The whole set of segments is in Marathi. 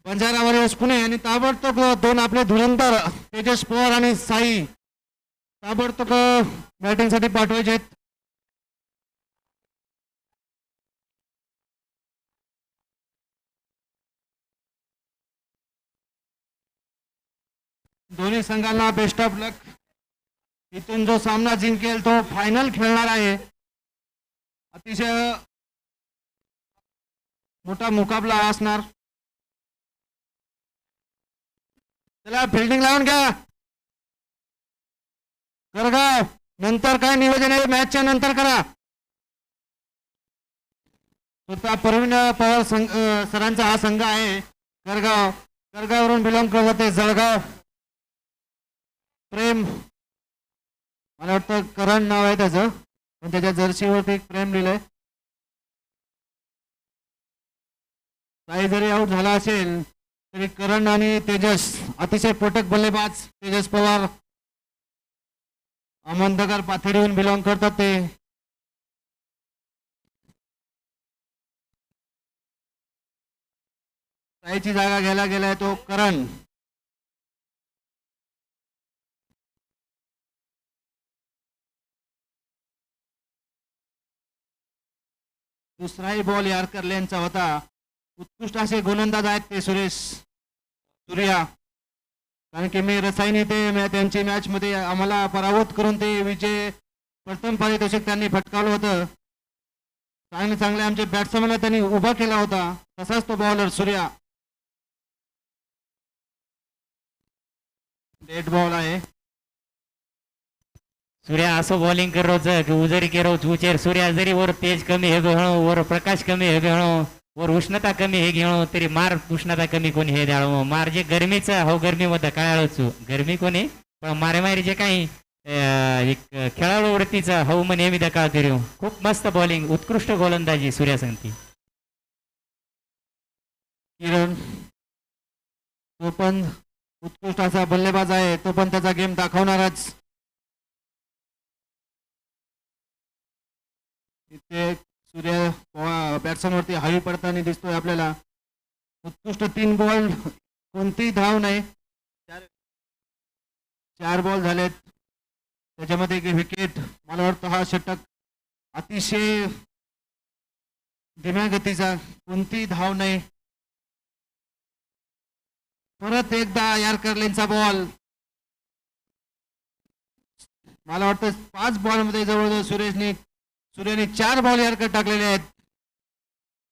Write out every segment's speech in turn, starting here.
बंजारा वॉरियर्स पुणे आणि ताबडतोब दोन आपले धुरंधर तेजस पवार आणि साई ताबडतोब बॅटिंगसाठी पाठवायचे आहेत. दोन्ही संघांना बेस्ट ऑफ लक. इथून जो सामना जिंकेल तो फायनल खेळणार आहे. अतिशय मोठा मुकाबला असणार. चला फिल्डिंग लावून घ्या. करगाव नंतर काय नियोजन आहे मॅचच्या नंतर करा. स्वतः प्रवीण पवार सरांचा हा संघ आहे. करगाववरून बिलॉंग करत होते. जळगाव प्रेम मला वाटतं करण नाव आहे त्याचं पण त्याच्या जर्सीवरती प्रेम लिहिलंय. काही जरी आउट झाला असेल तरी करण आणि तेजस अतिशय पटक बल्लेबाज. तेजस पवार अहमदनगर पाथरीहून बिलॉंग करतात ते. साईची जागा घ्यायला गेलाय तो करण. दुसराही बॉल यारकर लेनचा होता. उत्कृष्ट असे गोलंदाज आहेत ते सूर्या. कारण की मी रसायनी ते त्यांची मॅच मध्ये आम्हाला पराभूत करून ते विजय प्रथम पारितोषिक त्यांनी पटकावलं होतं. चांगले आमचे बॅट्समॅनला त्यांनी उभा केला होता. तसाच तो बॉलर सूर्या. डेड बॉल आहे. सूर्या असं बॉलिंग करो की उजरी केरो चूचेर सूर्या जरी वर तेज कमी हे घेणो वर प्रकाश कमी हे घेणो वर उष्णता कमी हे घेणो तरी मार उष्णता कमी कोणी हे द्याळो मार जे गरमीचं हो गरमी मध्ये काय गरमी कोणी पण मारे जे काही खेळाडू वृत्तीचा हो मग नेहमी दकाळ करू. खूप मस्त बॉलिंग उत्कृष्ट गोलंदाजी सूर्या सांगती. किरण तो पण उत्कृष्ट असा बल्लेबाज आहे. तो पण त्याचा गेम दाखवणारच. इथे सूर्य बॅट्समन वरती हावी पडताना दिसतोय आपल्याला. उत्कृष्ट 3 बॉल कोणतीही धाव नाही. 4 बॉल झालेत त्याच्यामध्ये एक विकेट. मला वाटतं हा षटक अतिशय धीम्या गतीचा. कोणतीही धाव नाही. परत एकदा यारकर लेनचा बॉल. मला वाटतं 5 बॉल मध्ये जवळजवळ सूर्याने 4 बॉल यारकर टाकलेले आहेत.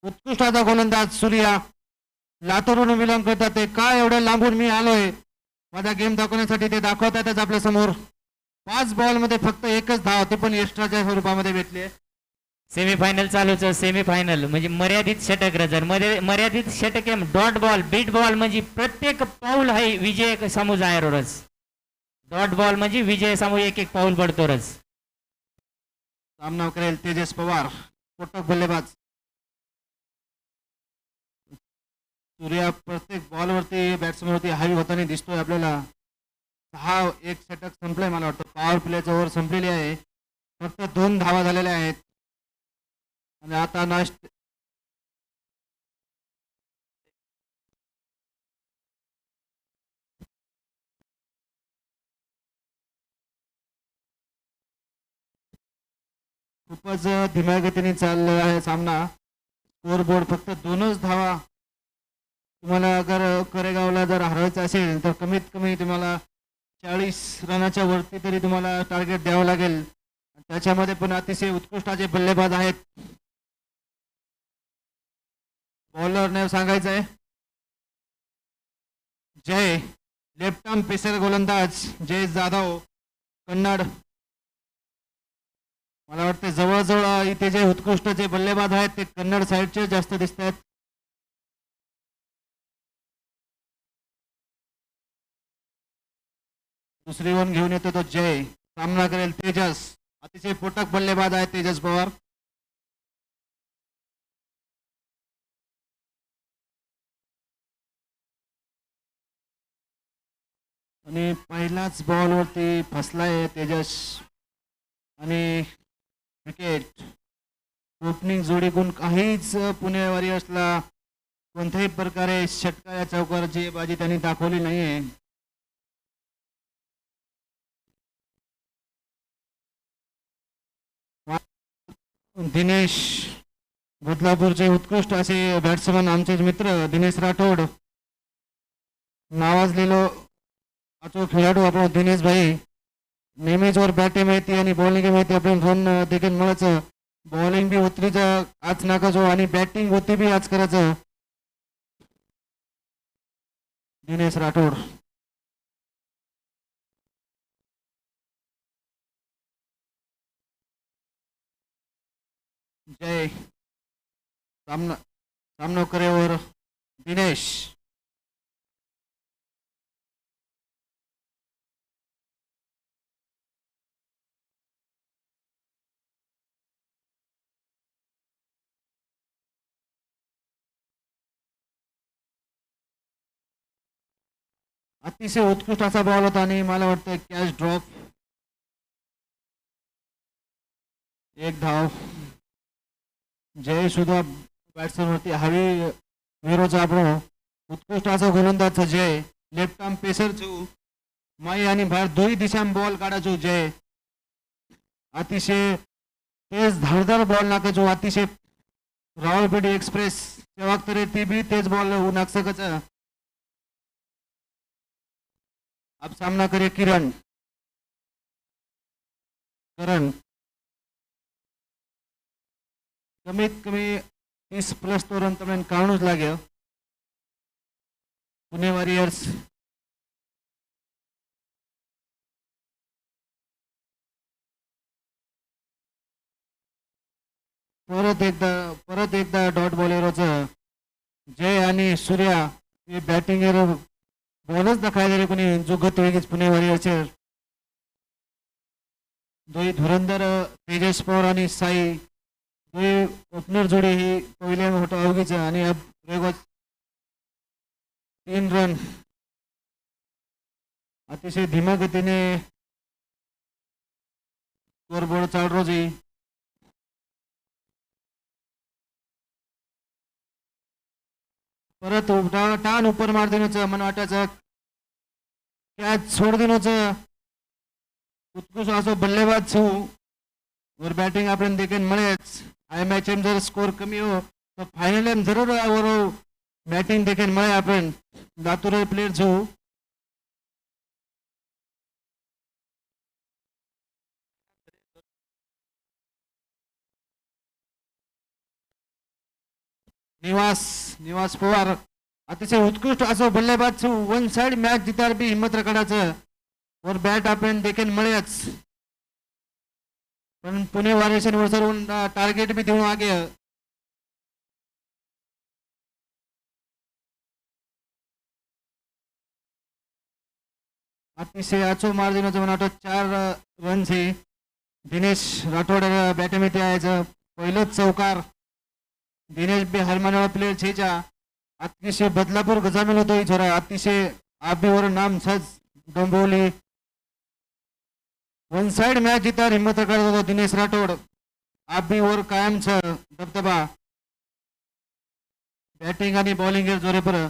उत्कृष्ट असा गोलंदाज सूर्या. लातूरहून बिलॉंग करतात ते. काय एवढ्या लांबून मी आलोय माझा गेम दाखवण्यासाठी ते दाखवतातच आपल्या समोर. 5 बॉल मध्ये फक्त एकच धाव ते पण एक्स्ट्राच्या स्वरूपामध्ये भेटली. सेमीफायनल चालूच. सेमीफायनल म्हणजे मर्यादित षटक रजर मर्यादित षटक डॉट बॉल बीट बॉल म्हणजे प्रत्येक पाऊल आहे विजय समूज आहे रोज. डॉट बॉल म्हणजे विजय समूह एक पाऊल पडतो रोज. सामना करेल तेजस पवार कोटक बल्लेबाज. सूर्या प्रत्येक बॉलवरती बॅट्समॅनवरती हावी होताना दिसतोय आपल्याला. 6-1 षटक संपलंय. मला वाटतं पॉवर प्लेचं ओव्हर संपलेली आहे. फक्त 2 धावा झालेल्या आहेत आणि आता खूपच धीम्या गतीने चाललेला आहे सामना. स्कोर बोर्ड फक्त 2च धावा. तुम्हाला अगर करेगावला जर हरवायचं असेल तर कमीत कमी तुम्हाला 40 रनाच्या वरती तरी तुम्हाला टार्गेट द्यावं लागेल. त्याच्यामध्ये पण अतिशय उत्कृष्ट असे बल्लेबाज आहेत. बॉलरने सांगायचं आहे जय. लेफ्ट आर्म पेसर गोलंदाज जय जाधव कन्नड. मला वाटतं जवळजवळ इथे जे उत्कृष्ट जे बल्लेबाज आहेत ते कन्नड साईडचे जास्त दिसत आहेत. दुसरी वन घेऊन येतो तो जय. सामना करेल तेजस. अतिशय पोटक बल्लेबाज आहे तेजस पवार. आणि पहिलाच बॉलवरती फसलाय तेजस आणि विकेट. ओपनिंग जोडी गुण काहीच पुणे वॉरियर्सला कोणत्याही प्रकारे षटकार या चौकाराची बाजी त्यांनी दाखवली नाहीये. दिनेश बदलापूरचे उत्कृष्ट असे बॅट्समन आमचे मित्र दिनेश राठोड, नावाजलेलो अचूक खेळाडू आपण दिनेश भाई. नेहमीच वर बॅटिंग माहिती आणि बॉलिंग माहिती आपण रन देखील मिळायचं. बॉलिंग बी उतरीचं आज नाकाचो आणि बॅटिंग होती बी आज करायचं. दिनेश राठोड जय सामना करेवर दिनेश. अतिशय उत्कृष्ट असा बॉल होता आणि मला वाटतं कॅच ड्रॉप. एक धाव. जय सुद्धा बॅट्समन वरती हवी विरोचा आपण उत्कृष्ट असा गोलंदाज जय. लेफ्ट आर्म पेसर छू माई आणि बाहेर दोन्ही दिशां बॉल काढायचो जय. अतिशय तेज धारदार बॉल नाकाचो. अतिशय रावळपेटी एक्सप्रेस तेव्हा तरी ती बी तेज बॉल नाक सकच. अब सामना करे किरण करण. कमीत कमी 30+ तो रन તમને કાણું જ લાગ્યો. पुणे वॉरियर्स परत एकदा डॉट बॉलरचं जय आणि सूर्या हे बॅटिंग बॉलच दाखवायला दिले कोणी जो गत वेगळीच पुणे वॉरियरचे. दोन्ही धुरंधर तेजस पवार आणि साई दोन्ही ओपनर जोडी ही पहिल्या मोठं अवघीच आणि अब 3 रन अतिशय धीम्या गतीने स्कोरबोर्ड चाल रोजी. परत टाण उपर मार देण्याचं मन वाटायचं कॅच सोड देण्याचं उत्कृष्ट असो बल्लेबाज छू वर बॅटिंग आपण देखील मिळेच. आय मॅच जर स्कोर कमी हो तर फायनल जरूर वर बॅटिंग देखील मिळे. आपण लातूर प्लेयर छू निवास पवार अतिशय उत्कृष्ट असो बल्लेबाज छू. वन साइड मॅच जितार बी हिम्मत रखडाचं वर बॅट आपण देखील मिळेच. पण पुणे वॉरियर्सवर सरून टार्गेट बी देऊन आगे. अतिशय अचो मार देण्याचं मला वाटतं 4 रन से दिनेश राठोड बॅटमध्ये यायचं पहिलंच चौकार. दिनेश बी हरमानवाला प्लेयर छेचा अतिशय बदलापूर गजामेल होतो ही छोरा. अतिशय आबीवर नाम सज डोंबवली. वन साइड मॅच जितार हिम्मत करत होतो दिनेश राठोड. आबीवर कायमच दबदबा बॅटिंग आणि बॉलिंग जोरेपर.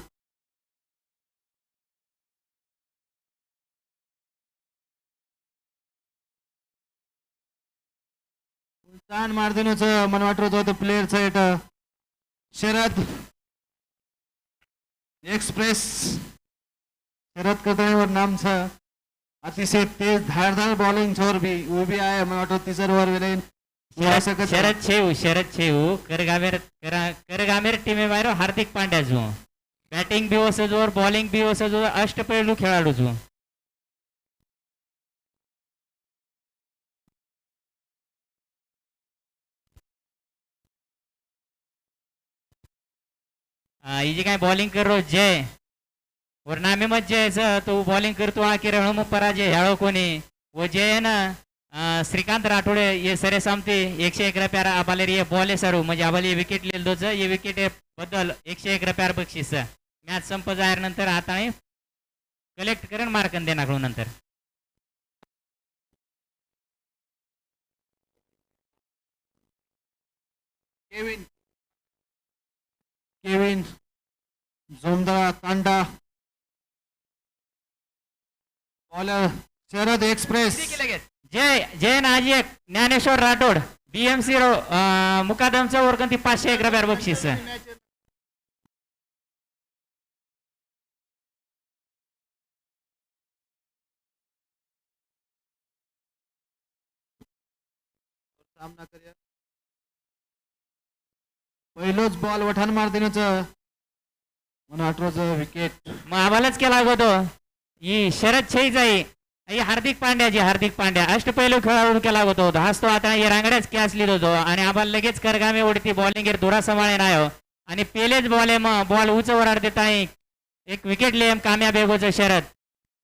ताण मार देण्याचं मन वाटत होतं प्लेयरचं शरद एक्सप्रेस. शरद कतळेवर नामचं अतिशय तेज धारदार बॉलिंग छोर बी उभी आहे मला वाटतं तिसर वर वेळेन शरद छेऊ करगामेर टीमे बाहेर हार्दिक पांड्या जो बॅटिंग बी जोर बॉलिंग बी जो अष्टपैलू खेळाडू जो. जी काय बॉलिंग करो जय और नामे मत जय तो बॉलिंग करतो आखिर मग पराजय ह्याळो कोणी वो जय ना श्रीकांत राठोडे ये सरे सामते 101 रुपया आबाले ये बॉल आहे सर म्हणजे आबाले विकेट लेल दोच ये विकेट बद्दल 101 रुपया बक्षीस. मॅच संप जाहीर नंतर आता कलेक्ट करण मार्कन देणार नंतर. केविन जोमदळा तांडा बॉलर शरद एक्सप्रेस जय जय नाजिक ज्ञानेश्वर राठोड बीएमसी मुकादमचं वरकंती 501 रुपयार बक्षीस. सामना करूया. पहिलोच बॉल वठाण मार देण्याचं म्हणून 18 विकेट. मग आम्हालाच केला होतो ही शरद छईच आहे ही हार्दिक पांड्या अष्टपैलू खेळाडू केला होतो. हाच तो आता हे रांगड्याच कॅच लिहित होतो आणि आम्हाला लगेच करगामे उडती बॉलिंग दुरा सांभाळे नाही हो आणि पेलेच बॉल आहे मग बॉल उंच वराड देत आहे. एक विकेट लेम कामयाब बेगोचं शरद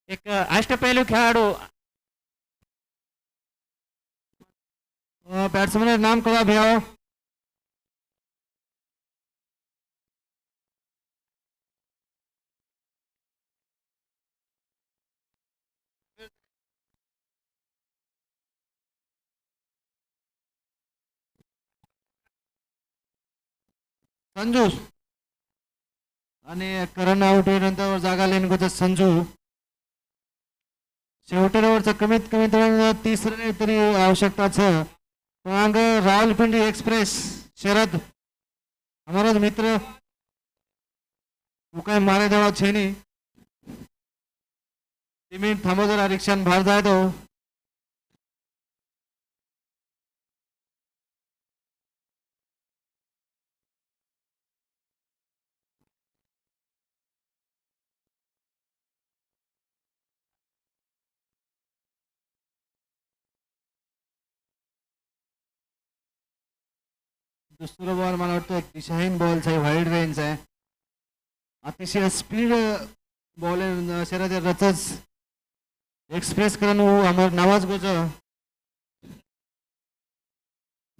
एक अष्टपैलू खेळाडू. बॅट्समॅन नाम कळा भैया. संजू आणि करण आउट नंतर जागा लेन गोचा संजू. शेवटच्या कमीत कमी 30 रन तरी आवश्यकताच. रावलपिंडी एक्सप्रेस शरद हमारा मित्र वो काय मारे देवा छेनी मिनिट थांबो जरा रिक्षान बाहेर जाय तो. दुसरा बॉल मला वाटतं एक दिशाहीन बॉल आहे वाईड रेंज आहे अतिशय स्पीड बॉल शरद रचच एक्सप्रेस करून अमर नावाज गोच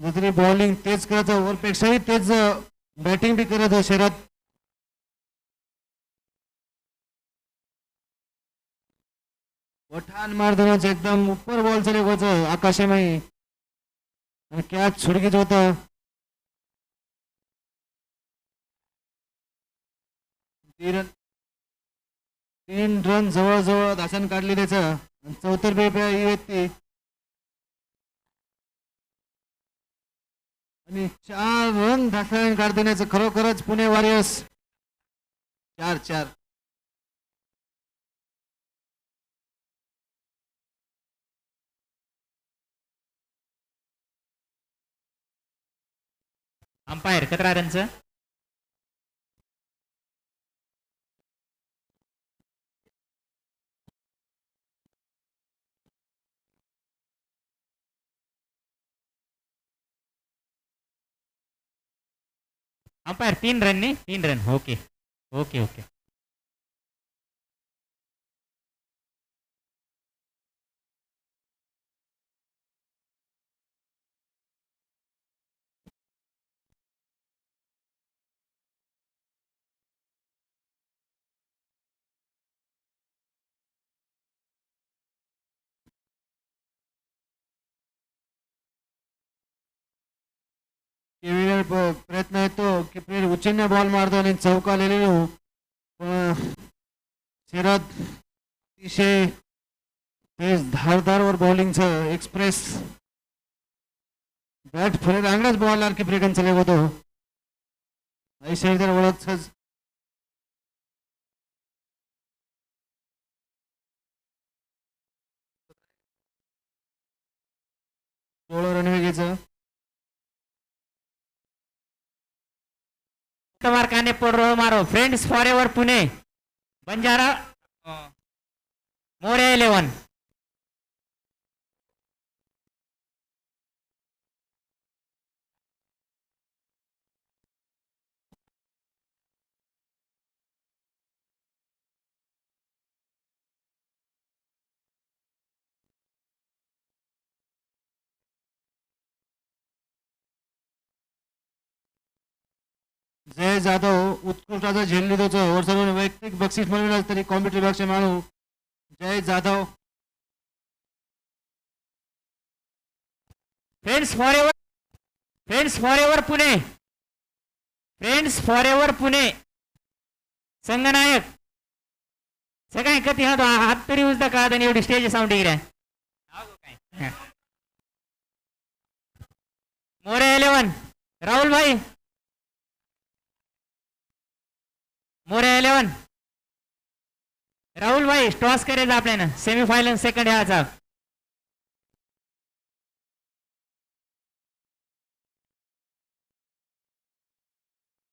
जरी बॉलिंग तेज करत ओव्हरपेक्षाही तेज बॅटिंग बी करत हो शरद. वठाण मार देण्याचं एकदम उपर बॉल चले गोच आकाशमयी आणि कॅच छुडकीच होतं. 3 रन जवळजवळ दासन काढली त्याचं 74 ही व्यक्ती आणि 4 रन दासन काढ देण्याचं खरोखरच पुणे वॉरियर्स 4-4. अंपायर 17 रनचं. अंपायर 3 रन ने 3 रन. Okay okay okay. प्रयत्न येतो की प्लेयर उचलण्या बॉल मारतो आणि चौका आलेले शरद अतिशय तेज धारदारवर बॉलिंगचं एक्सप्रेस बॅट फुले रांगडाच बॉल आर की ब्रेकन चले होतो ऐश्वर्या ओळखच. रणवेगीचं मार्काने पोडरो मारो फ्रेंड्स फॉर पुणे बंजारा मोरे 11. जय जाधव उत्कृष्टाचा झेल लिहितो और सर्व वैयक्तिक बक्षीस मिळविलं तरी कॉम्प्युटर विभागचे मानू Jay Jadhav. Friends for ever Pune friends for ever Pune संघनायक सगळ्या कधी हा हात तरी उचदा का आणि एवढी स्टेज साऊंड इकडे मोरे 11 राहुल भाई मोरे 11 राहुल भाई टॉस करायचं आपल्याला सेमीफायनल सेकंड ह्याचा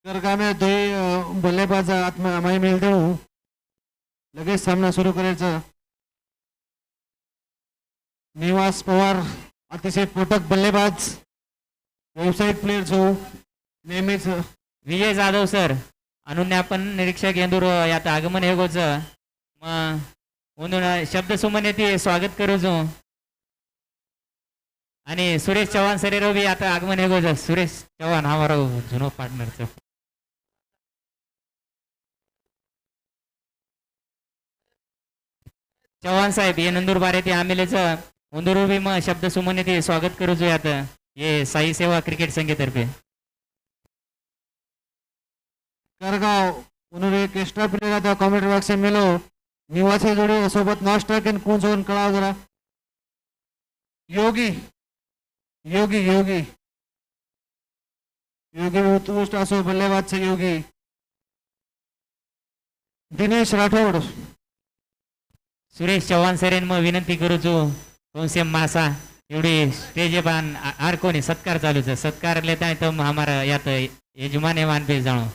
करगामे दोन बल्लेबाज आम्ही मेल देऊ लगेच सामना सुरू करायचा. निवास पवार अतिशय पोटक बल्लेबाज व्यावसायिक प्लेअर जो नेहमीच. विजय जाधव सर अनुन्या आपण निरीक्षक येंदूर यात आगमन हे गोच मग म्हणून शब्द सुमन येते स्वागत करू जो आणि सुरेश चव्हाण सर बी आता आगमन हे गोच सुरेश चव्हाण हा मारो जुनो पार्टनरचं चव्हाण साहेब ये नंदुरबार येते आमेलेचं उंदूर बी मग शब्द सुमन येते स्वागत करू जो यात ये साई सेवा क्रिकेट संघेतर्फे करगाव म्हणून एक एक्स्ट्रा प्लेयर आता कॉमेंट्री बॉक्स मेलो निवासी जोडी सोबत नाश्ता केन कोण सोबत कळाव जरा. योगी योगी योगी योगी उत्कृष्ट असो बल्लेबाजचे योगी. दिनेश राठोड सुरेश चव्हाण सरेन मग विनंती करू जो कौनसेम मासा एवढी स्टेज बान आर कोणी सत्कार चालूच सत्कार लेता है तो हमारा यात यजमान मान पे जाणो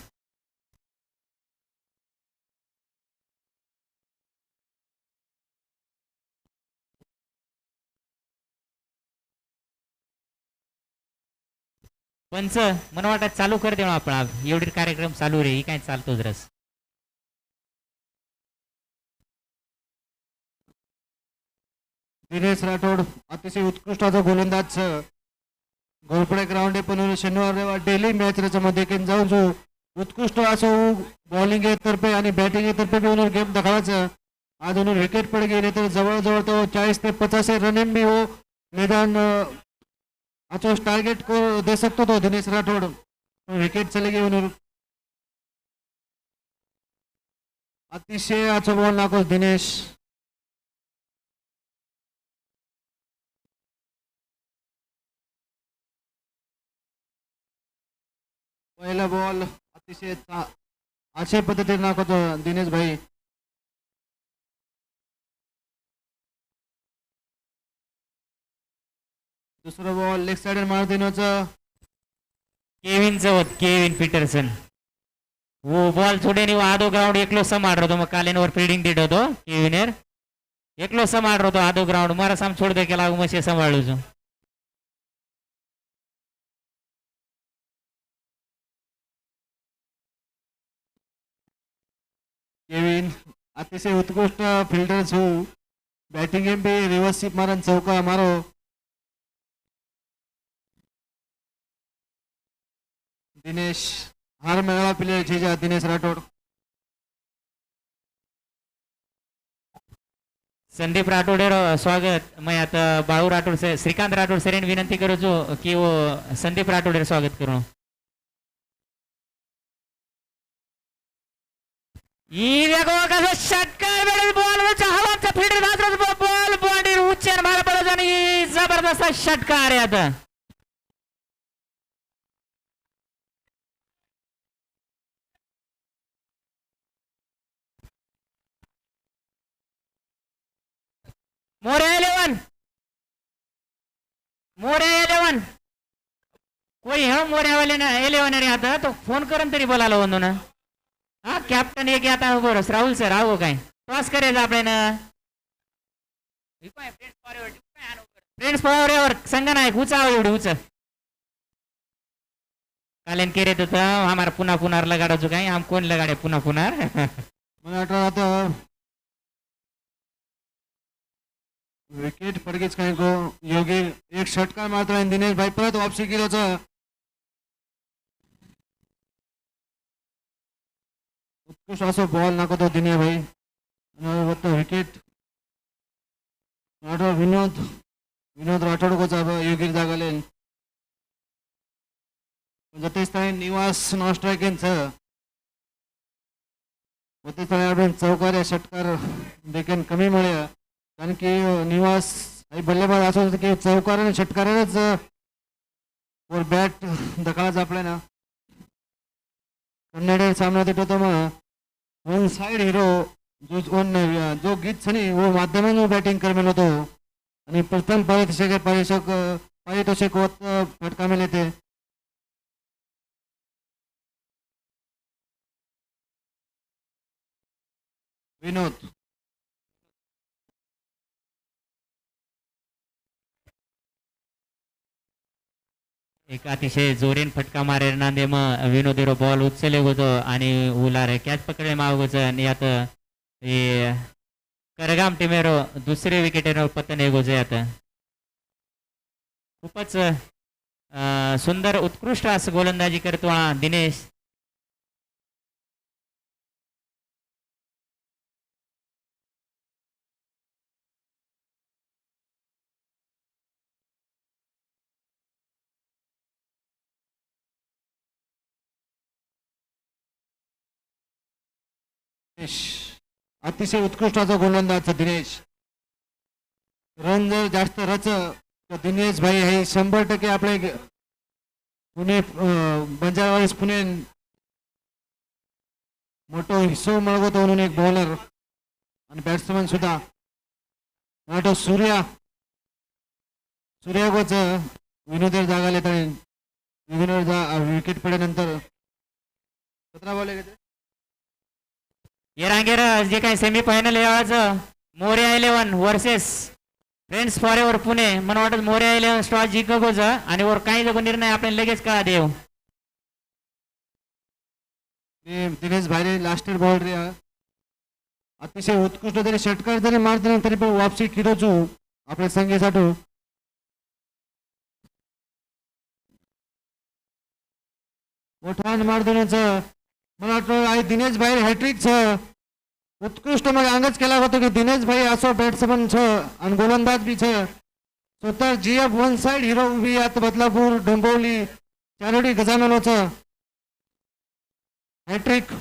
पंच मला वाटत चालू कर देऊ आपण एवढी कार्यक्रम चालू रे ही काय चालतोच रस. दिनेश राठोड अतिशय उत्कृष्ट असा गोलंदाज घोरपडे ग्राउंड पण शनिवार डेली मॅच मध्ये जाऊन जो उत्कृष्ट असो बॉलिंग तर्फे आणि बॅटिंग तर्फे भी गेम दाखवायचं. आज विकेट पड गेले तर जवळजवळ तो 40 ते 50 रन भी हो मैदान अच्छा टारगेट को दे सकतो तो दिनेश राठोड विकेट चले गए अतिशय अच्छा बॉल नाको दिनेश. पहिला बॉल अतिशय अच्छे पद्धतीने नाखवतो दिनेश भाई. दुसरा बॉल लेग साइड मार देण्याचं केविन चौथ केविन पीटरसन वो बॉल छोड़े नहीं वो आधो ग्राउंड एकलो समाड़ रहो तो मैं कालेन और फील्डिंग दे दो केविनर एकलो समाड़ रहो तो आधो ग्राउंड मारा साम छोड़ दे के लागू मसे संभाळू जो. केविन अतिशय उत्कृष्ट फिल्डर छू बॅटिंग भी रिवर्स मारन चौका मारो. दिनेश हार मेळावा प्लेयर छे दिनेश राठोड. संदीप राठोड स्वागत मैं आता बाळू राठोड से श्रीकांत राठोड सरेन विनंती करो जो कि वो संदीप राठोड स्वागत करो. ई देखो कसं षटकार वेळेस बॉल वरचा हवाचा फील्डर धासरच बॉल बॉडी उच्चर मारा पडत आणि जबरदस्त षटकार आहे आता. मोरे 11 मोरे 11 कोई है मोरे वाले ना 11 अरे आता तो फोन करन तरी बोलायला वंदो ना हा कॅप्टन एक आता बरोस राहुल सर आओ काय टॉस करायचं आपल्याला फ्रेंड्स फॉरएवर संगनायक उचा एवढी उच कालेन केरे तो हमारा पुन्हा पुनार लगाडो जो काय हम कोण लगाडे पुन्हा पुनार मला वाटतं आता विकेट पडगेच काय गो योगी एक षटकार मारतो दिनेश भाई परत वापसी केलं उत्कृष्ट असो बॉल नाको दिनेश भाई विकेट राठोड विनोद विनोद राठोड को योगी जागले जतेच निवास नॉन स्ट्रायक आपण चौकार या षटकार देखील कमी मिळेल कारण की निवास काही बल्लेबाज असं होतं की चौकार आणि षटकारानेच वर बॅट दखालाच आपल्याला कन्नड सामना होतो मग वन साइड हिरो जो गीत सनी वो माध्यमांवर बॅटिंग करमेल होतो आणि प्रथम पारितोषिक होत फटका मिळेल ते विनोद एक अतिशय जोरेन फटका मारे नांदे मग विनोदेरो बॉल उचलले होतो आणि उलारे कॅच पकडले मागोच आणि आता हे करगाम टीमेरो दुसरे विकेटेरो पतन गोजे आता खूपच सुंदर उत्कृष्ट असं गोलंदाजी करतो हा दिनेश अतिशय उत्कृष्ट असा गोलंदाज दिनेश रन जर जास्त रच तर दिनेश भाई हे 100% आपले पुणे बंजारवाडीस पुणे मोठो हिस्सो मिळवतो म्हणून एक बॉलर आणि बॅट्समन सुद्धा मोठो सूर्यागोच विनोदर जागा लेत आणि विकेट पडल्यानंतर 17 बॉल आहे येरांगेर जे काही सेमीफायनल यावाचं Morya 11 versus friends for ever Pune मला वाटत मोर्या 11 स्टॉच जिंकगोच आणि वर काही जगो निर्णय आपण लगेच कळा देऊ दिनेश भाई लास्ट बॉल रे अतिशय उत्कृष्ट तरी षटकार जरी मारते तरी पण वापसी किरोचू आपल्या संघासाठी मोठा मार देण्याचं मला वाटतं आहे दिनेश भाई हॅट्रिक उत्कृष्ट मग अंगच केला होतो की दिनेश भाई असो बॅट्समन आणि गोलंदाज बी स्वतः GF वन साइड हिरो उभी आता बदलापूर डोंबिवली चारोडी गजाननोचं हॅट्रिक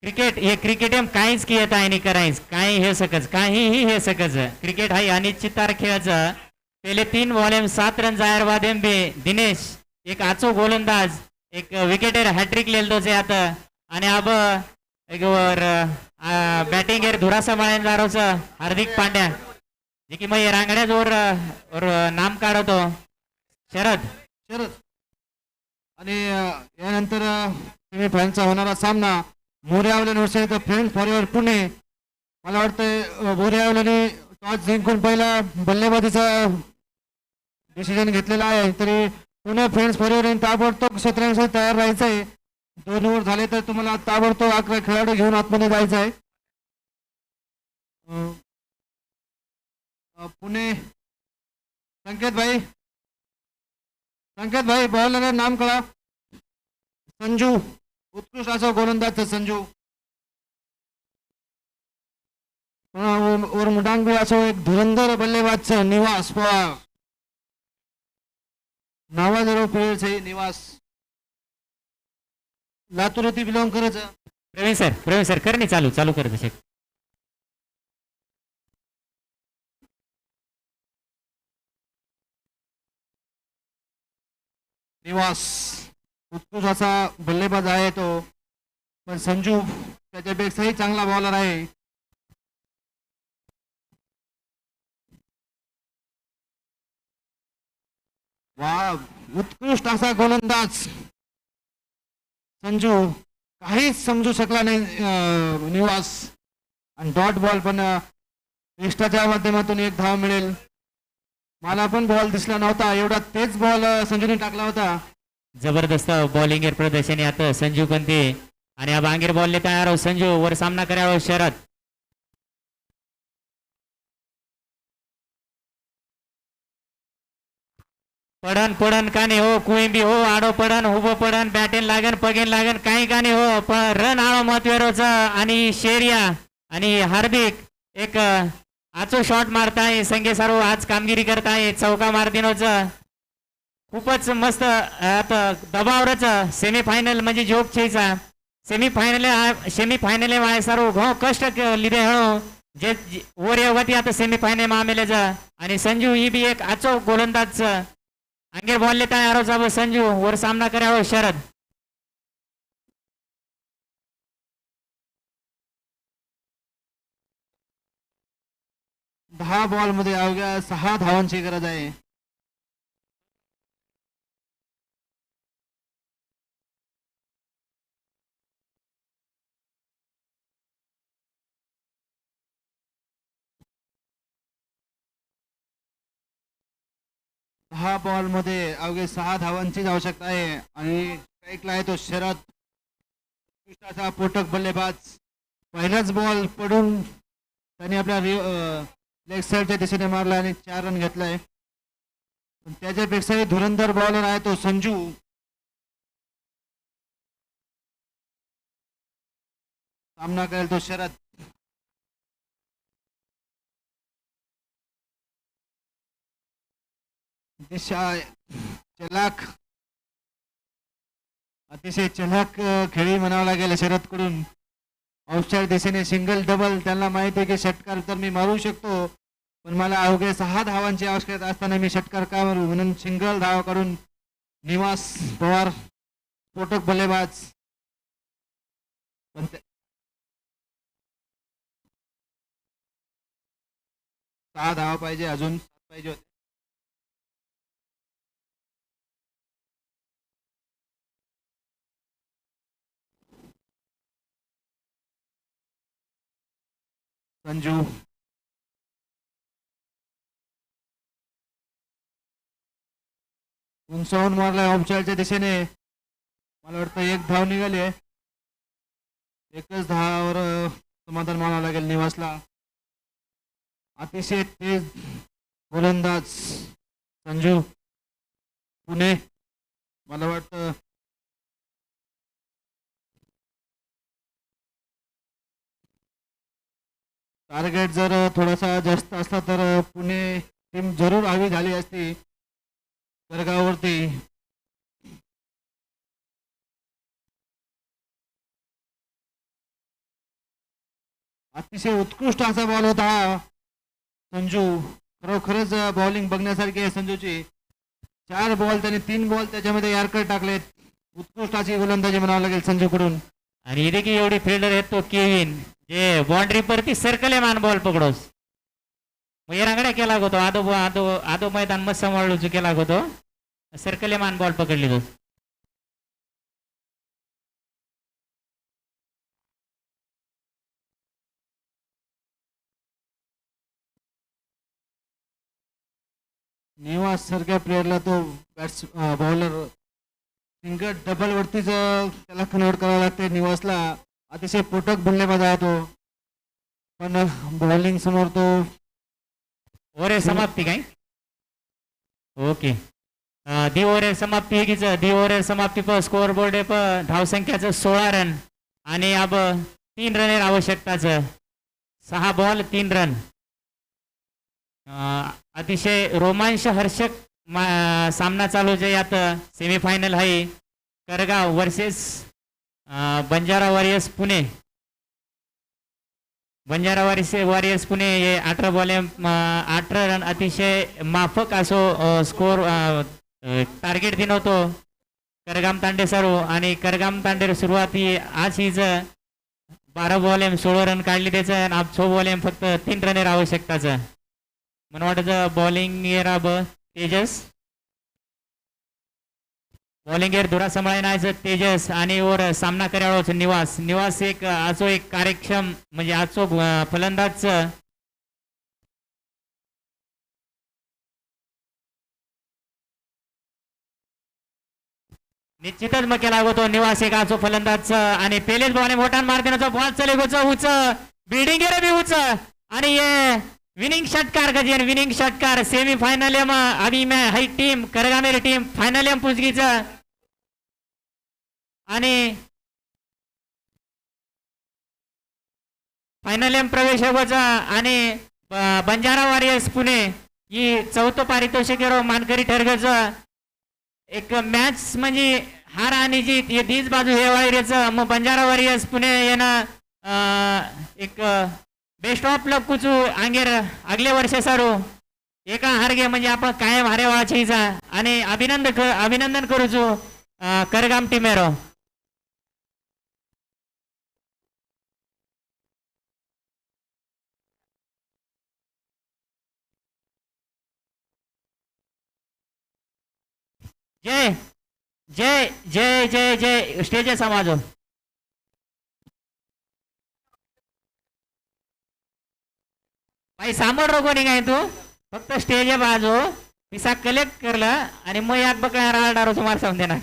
क्रिकेट हे क्रिकेट एम काहीच की येत आहे नाही करायच काही हे सकच काहीही हे सकच क्रिकेट हा अनिश्चिततार खेळाचा पहिले 3 बॉल 7 रन जाहीर बाद बे दिनेश एक आचो गोलंदाज एक विकेटर हॅट्रिक लेलदोचे आता आणि अब एक वर बॅटिंग एर धुरासा माळेंदारोच हार्दिक पांड्या जे की मग रांगड्या जोर नाम काढतो शरद आणि यानंतर सेमीफायनलचा होणारा सामना मोर्यावलन वर्षाचा फ्रेंड्स फॉरएव्हर पुणे मला वाटतं मोर्यावलने टॉस जिंकून पहिला बल्लेबाजीचा डिसिजन घेतलेला आहे तरी पुणे फ्रेंड्स फॉरएव्हर ताबडतोब क्षेत्रांसाठी तयार राहायचं आहे 2 ओव्हर झाले तर तुम्हाला ताबडतोब 11 खेळाडू घेऊन आतमध्ये जायचं आहे पुणे संकेत भाई बॉलर नाम कळा संजू उत्कृष्ट असा गोलंदाज संजू और मुडांग भी असो एक धुरंधर बल्लेबाज निवास पवार नावाजरो प्लेयर છે निवास लातूर થી बिलोंग કરે છે प्रवीण सर करणे चालू करत शक निवास उत्कृष्ट असा बल्लेबाज आहे तो पण संजू त्याच्यापेक्षाही चांगला बॉलर आहे वा उत्कृष्ट असा गोलंदाज संजू काहीच समजू शकला नाही निवास आणि डॉट बॉल पण एक्स्ट्राच्या माध्यमातून एक धाव मिळेल मला पण बॉल दिसला नव्हता एवढा तेच बॉल संजूने टाकला होता जबरदस्त बॉलिंग एर प्रदर्शन आता संजू कंते आणि अब आंगेर बॉल लेता यार संजू वर सामना करावा शरद पडन काने हो कुईंबी हो आडो पडन उभो पडन बॅटेन लागन पगेन लागन काही काने हो पण रन आळो महत्वेरोचा आणि शेरिया आणि हार्दिक एक आचो शॉट मारताय संगे सारो आज कामगिरी करताय चौका मारदिनोच खूपच मस्त आता दबावरच सेमीफायनल म्हणजे जोक छेचा सेमीफाइनल में आए सारो घणो कष्ट લીધે હણો જે ઓર એ વખતે આ તો સેમીફાઇનલ માં આમેલે છે અને સંજુ ઈ બી એક આચો ગોલંદાજ છે અંગેર બોલ લેતા આરો સાબ સંજુ ઓર સામના કર્યા શરદ 10 बॉल मध्ये अवघ्या 6 धावांची गरज आहे. दहा बॉल मध्ये अवघे 6 धावांची आवश्यकता आहे आणि स्ट्राईकला आहे तो शरद उत्कृष्टाचा पोटक बल्लेबाज. पहिलाच बॉल पडून त्याने आपल्या लेग साईडच्या दिशेने मारला आणि 4 रन घेतलाय. पण त्याच्यापेक्षाही धुरंधर बॉलर आहे तो संजू. सामना करेल तो शरद. अतिशय चलाक खेळी म्हणावं लागेल शरद कडून. आउटसाइड दिशेने सिंगल डबल त्यांना माहिती आहे की षटकार तर मी मारू शकतो पण मला अवघे 6 धावांची आवश्यकता असताना मी षटकार का मारू म्हणून सिंगल धावा काढून निवास पवार स्फोटक बल्लेबाज. पण 6 धावा पाहिजे अजून 7 पाहिजे होते. संजू उंचावून मारलाय ऑफसाईडच्या दिशेने. मला वाटतं 1 धाव निघाली आहे. एकच धावावर समाधान मानावं लागेल निवासला. अतिशय तेज गोलंदाज संजू पुणे. मला वाटतं टार्गेट जर थोडासा जास्त असला तर पुणे टीम जरूर हवी झाली असती करगावरती. अतिशय उत्कृष्ट असा बॉल होता संजू. खरोखरच बॉलिंग बघण्यासारखी आहे संजूची. 4 बॉल त्याने 3 बॉल त्याच्यामध्ये यारकर टाकलेत. उत्कृष्ट अशी गोलंदाजी म्हणावं लागेल संजू कडून. आणि इथे की एवढी फिल्डर आहे तो केविन जे बाउंड्री परती सर्कल मान बॉल पकडोस मग येरांगड्या केला होतो. आदो आदो आदो मैदान मस्त सांभाळलो केला होतो. सर्कल मान बॉल पकडली तो. नेवास सारख्या प्लेअरला तो बॉलर सिंगल डबल वरतीच त्याला कन्वर्ट करावं लागते निवासला. अतिशय पोटक बल्लेबाज आहे तो पण बॉलिंग समोर तो ओव्हर समाप्ती काय ओके दी ओव्हर समाप्ती है दी ओव्हर समाप्ती पर स्कोर बोर्ड पर धाव संख्याचं 16 रन आणि अब 3 रन आवश्यकताचं. 6 ball 3 run. अतिशय रोमांचहर्षक सामना चालू आहे. यात सेमीफायनल आहे Kargaon versus Banjara Warriors Pune. Banjara Warriors Pune हे 18 बॉल 18 रन अतिशय माफक असो स्कोर टार्गेट दिनवतो करगाम तांडे सरो. आणि करगाम तांडे सुरुवाती आज हीच 12 बॉल 16 रन काढली त्याचं आणि आप 6 बॉल फक्त 3 रन आवश्यकताचं. मला वाटतं बॉलिंग येरा तेजस बॉलिंग एर धुरा सांभाळण्याचं तेजस आणि वर सामना करायच निवास. निवास एक आजो एक कार्यक्षम म्हणजे आजो फलंदाज निश्चितच मग केला होतो. निवास एक आजो फलंदाज आणि पहिलेच बॉल मोठा मार देण्याचा बॉल चले गोच उच बिल्डिंग एर बी उच आणि ये विनिंग षटकार गजन विनिंग षटकार सेमीफाइनल में अभी मैं हाई टीम करगा मेरी टीम फाइनल में पूछ गई आणि फाइनल में प्रवेश होगा आणि बंजारा वॉरियर्स पुणे ही 4थं पारितोषिक मानकरी ठरगच एक मॅच म्हणजे हार आणि जीत ये तीच बाजू हे वायरेच मग बंजारा वॉरियर्स पुणे येणं एक बेस्ट ऑफ लक कुचू आंगेर अगले वर्ष सारू एका हार घे म्हणजे आपण कायम हारे वाचीचा आणि अभिनंदन करूचो करगाम टीमेरो. जय जय जय जय जय स्टेज समाजो. भाई सामोर रोको नाही काय तू फक्त स्टेज बाजू पिसा कलेक्ट करलं आणि मग यात बघा राहणार तुम्हाला समजे ना.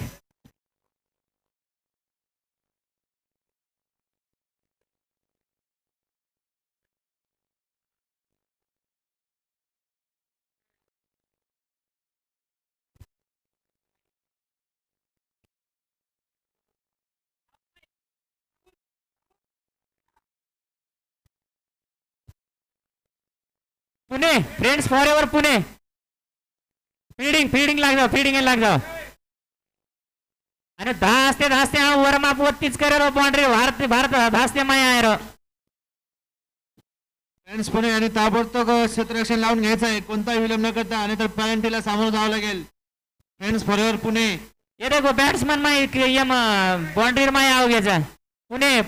Pune friends for ever Pune feeding लाग जाव आणि धासते वर माप वत्तीच करेल बाउंड्री भारत धासते माया आहे रो. फ्रेंड्स पुणे आणि ताबडतोब क्षेत्ररक्षण लावून घ्यायचं आहे कोणताही विलंब न करता आणि तर पेनल्टीला सामोरं जावं लागेल. फ्रेंड्स फॉर पुणे ये देखो बॅट्समन माय बाउंड्री माया आव घ्यायचा पुणे